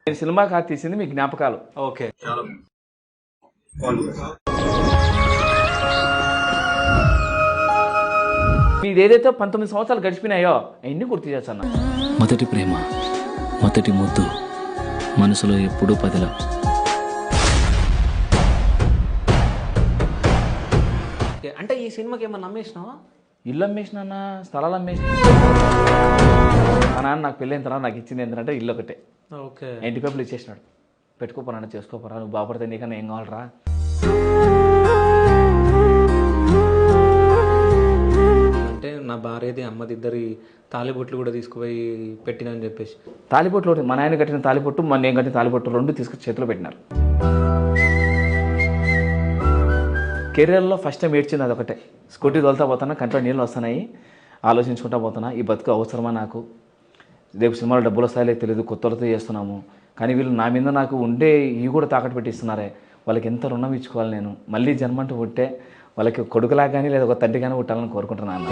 నేను సినిమా కాదు తీసింది మీ జ్ఞాపకాలు. ఓకే. మీది ఏదైతే 19 సంవత్సరాలు గడిచిపోయినాయో అవన్నీ గుర్తు చేస్తాను. మొదటి ప్రేమ, మొదటి ముద్దు, మనసులో ఎప్పుడూ పదిల. అంటే ఈ సినిమాకి ఏమన్నా నమ్మేసినావా? ఇల్లు అమ్మేసినా, స్థలాలు అమ్మేసిన. మా నాన్న నాకు పెళ్ళైన తర్వాత నాకు ఇచ్చింది ఏంటంటే ఇల్లు ఒకటే. ఓకే. ఇంటి పేపర్లు ఇచ్చేసినాడు. పెట్టుకోపోరా, చేసుకోపోరా, నువ్వు బాగుపడితే నీకన్నా ఏం కావాలరా. అంటే నా భార్యది అమ్మది ఇద్దరి తాలిబొట్లు కూడా తీసుకుపోయి పెట్టినని చెప్పేసి. తాలిబొట్లు ఒకటి, మా నాయన కట్టిన తాలిబొట్టు, మా నేను కట్టిన తాలిబొట్టు రెండు తీసుకొచ్చి చేతిలో పెట్టినారు. కెరియర్లో ఫస్ట్ టైం ఏడ్చింది అదొకటే. స్కూటీ తోలుతా పోతున్నా, కంట్లో నీళ్ళు వస్తున్నాయి, ఆలోచించుకుంటా పోతున్నా, ఈ బతుకు అవసరమా నాకు, రేపు సినిమాలో డబ్బులు వస్తాయో తెలియదు, కొత్త వాళ్ళతో చేస్తున్నాము, కానీ వీళ్ళు నా మీద నాకు ఉండే ఇవి కూడా తాకట్టు పెట్టిస్తున్నారే, వాళ్ళకి ఎంత రుణం ఇచ్చుకోవాలి నేను, మళ్ళీ జన్మంటూ పుట్టే వాళ్ళకి కొడుకులా కానీ లేదా ఒక తండ్రి కానీ పుట్టాలని కోరుకుంటున్నాను.